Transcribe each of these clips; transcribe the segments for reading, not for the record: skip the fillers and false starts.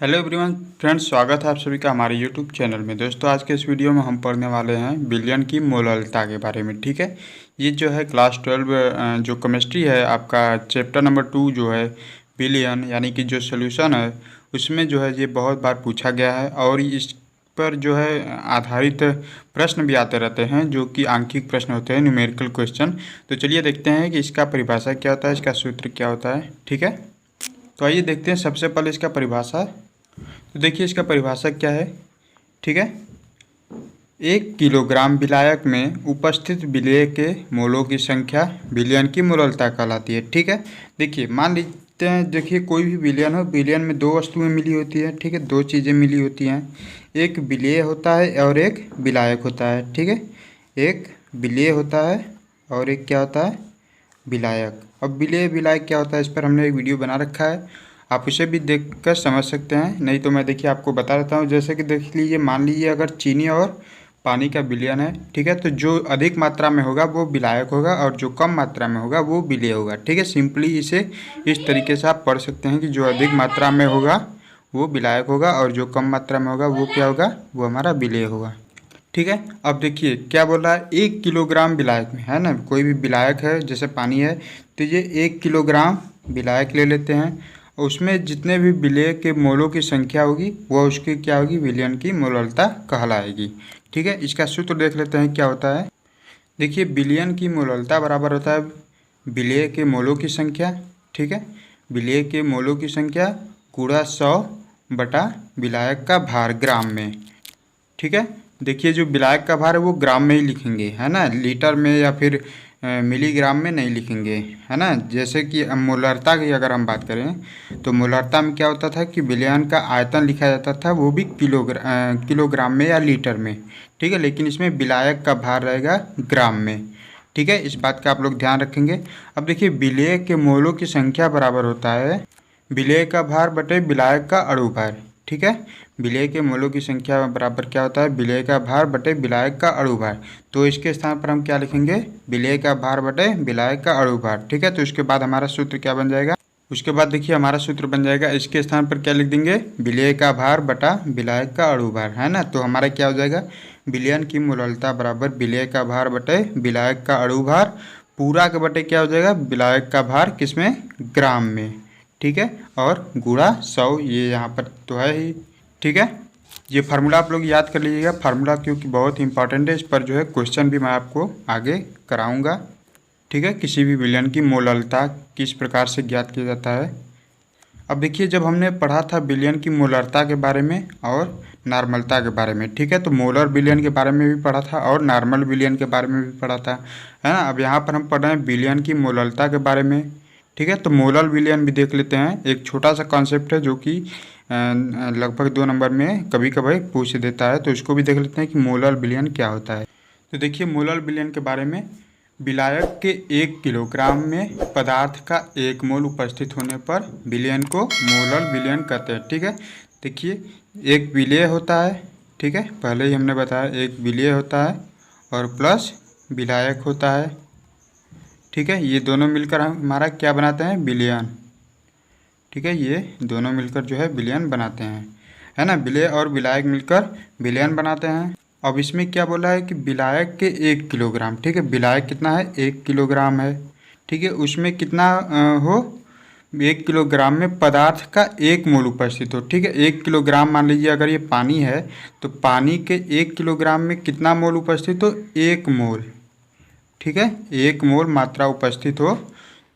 Hello everyone friends, स्वागत है आप सभी का हमारे यूट्यूब चैनल में। दोस्तों, आज के इस वीडियो में हम पढ़ने वाले हैं बिलियन की मोलरता के बारे में। ठीक है, ये जो है क्लास 12 जो केमिस्ट्री है आपका चैप्टर नंबर 2 जो है बिलियन यानी कि जो सोल्यूशन है उसमें जो है ये बहुत बार पूछा गया है और इस पर जो है आधारित प्रश्न भी आते रहते हैं जो कि आंकिक प्रश्न होते हैं, न्यूमेरिकल क्वेश्चन। तो चलिए देखते हैं कि इसका परिभाषा क्या होता है, इसका सूत्र क्या होता है। ठीक है, तो आइए देखते हैं सबसे पहले इसका परिभाषा। तो देखिए इसका परिभाषा क्या है। ठीक है, 1 किलोग्राम विलायक में उपस्थित विलेय के मोलों की संख्या विलयन की मोलरता कहलाती है। ठीक है, देखिए मान लेते हैं, देखिए कोई भी विलयन हो, विलयन में दो वस्तुएं मिली होती है। ठीक है, दो चीज़ें मिली होती हैं, एक विलेय होता है और एक विलायक होता है। ठीक है, एक विलेय होता है और एक क्या होता है, विलायक। अब विलेय विलायक क्या होता है, इस पर हमने एक वीडियो बना रखा है, आप उसे भी देखकर समझ सकते हैं। नहीं तो मैं देखिए आपको बता देता हूँ। जैसे कि देख लीजिए, मान लीजिए अगर चीनी और पानी का विलयन है। ठीक है, तो जो अधिक मात्रा में होगा वो विलायक होगा और जो कम मात्रा में होगा वो विलेय होगा। ठीक है, सिंपली इसे इस तरीके से आप पढ़ सकते हैं कि जो अधिक मात्रा में होगा वो विलायक होगा और जो कम मात्रा में होगा वो क्या होगा, वो हमारा विलेय होगा। ठीक है, अब देखिए क्या बोल रहा है, 1 किलोग्राम विलायक में, है ना, कोई भी विलायक है जैसे पानी है, तो ये 1 किलोग्राम विलायक ले लेते हैं और उसमें जितने भी विलेय के मोलों की संख्या होगी वह उसकी क्या होगी, विलयन की मोलरता कहलाएगी। ठीक है, इसका सूत्र देख लेते हैं क्या होता है। देखिए विलयन की मोलरता बराबर होता है विलेय के मोलों की संख्या। ठीक है, विलेय के मोलों की संख्या गुणा 100 बटा विलायक का भार ग्राम में। ठीक है, देखिए जो विलायक का भार है वो ग्राम में ही लिखेंगे, है ना, लीटर में या फिर मिलीग्राम में नहीं लिखेंगे, है ना। जैसे कि मोलरता की अगर हम बात करें तो मोलरता में क्या होता था कि विलयन का आयतन लिखा जाता था, वो भी किलोग्राम में या लीटर में। ठीक है, लेकिन इसमें विलायक का भार रहेगा ग्राम में। ठीक है, इस बात का आप लोग ध्यान रखेंगे। अब देखिए विलेय के मोलों की संख्या बराबर होता है विलेय का भार बटे विलायक का अणु भार। ठीक है, विलेय के मोलों की संख्या बराबर क्या होता है, विलेय का भार बटे विलायक का अणु भार। तो इसके स्थान पर हम क्या लिखेंगे, विलेय का भार बटे विलायक का अणु भार। ठीक है, तो इसके बाद हमारा सूत्र क्या बन जाएगा, उसके बाद देखिए हमारा सूत्र बन जाएगा, इसके स्थान पर क्या लिख देंगे, विलेय का भार बटा विलायक का अणु भार, है ना। तो हमारा क्या हो जाएगा, विलयन की मोलरता बराबर विलेय का भार बटे विलायक का अणु भार पूरा के बटे क्या हो जाएगा, विलायक का भार किसमें, ग्राम में। ठीक है, और गुणा 100 ये यहाँ पर तो है ही। ठीक है, ये फार्मूला आप लोग याद कर लीजिएगा, फार्मूला क्योंकि बहुत इंपॉर्टेंट है, इस पर जो है क्वेश्चन भी मैं आपको आगे कराऊंगा। ठीक है, किसी भी विलयन की मोलरता किस प्रकार से ज्ञात किया जाता है। अब देखिए जब हमने पढ़ा था विलयन की मोलरता के बारे में और नॉर्मलता के बारे में, ठीक है, तो मोलर विलयन के बारे में भी पढ़ा था और नॉर्मल विलयन के बारे में भी पढ़ा था, है ना। अब यहाँ पर हम पढ़ रहे हैं विलयन की मोलरता के बारे में। ठीक है, तो मोलर विलयन भी देख लेते हैं। एक छोटा सा कॉन्सेप्ट है जो कि लगभग 2 नंबर में कभी कभी पूछ देता है, तो इसको भी देख लेते हैं कि मोलर विलयन क्या होता है। तो देखिए मोलर विलयन के बारे में, विलायक के 1 किलोग्राम में पदार्थ का 1 मोल उपस्थित होने पर विलयन को मोलर विलयन कहते हैं। ठीक है, देखिए एक विलेय होता है, ठीक है, पहले ही हमने बताया एक विलेय होता है और प्लस विलायक होता है। ठीक है, ये दोनों मिलकर हमारा क्या बनाते हैं, विलयन। ठीक है, ये दोनों मिलकर जो है विलयन बनाते हैं, है ना, विलेय और विलायक मिलकर विलयन बनाते हैं। अब इसमें क्या बोला है कि विलायक के 1 किलोग्राम, ठीक है, विलायक कितना है, 1 किलोग्राम है। ठीक है, उसमें कितना हो, 1 किलोग्राम में पदार्थ का 1 मोल उपस्थित हो। ठीक है, 1 किलोग्राम मान लीजिए अगर ये पानी है तो पानी के 1 किलोग्राम में कितना मोल उपस्थित हो, 1 मोल। ठीक है, 1 मोल मात्रा उपस्थित हो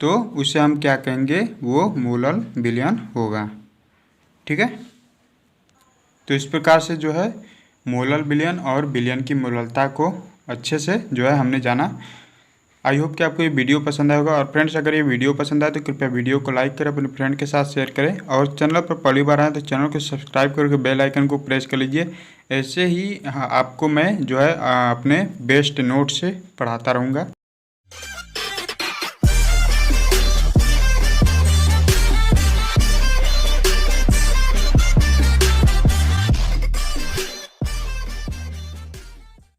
तो उसे हम क्या कहेंगे, वो मोलर विलयन होगा। ठीक है, तो इस प्रकार से जो है मोलर विलयन और विलयन की मोलरता को अच्छे से जो है हमने जाना। आई होप कि आपको ये वीडियो पसंद आएगा। और फ्रेंड्स अगर ये वीडियो पसंद आए तो कृपया वीडियो को लाइक करें, अपने फ्रेंड के साथ शेयर करें और चैनल पर पहली बार आए तो चैनल को सब्सक्राइब करके बेल आइकन को प्रेस कर लीजिए। ऐसे ही आपको मैं जो है अपने बेस्ट नोट से पढ़ाता रहूँगा।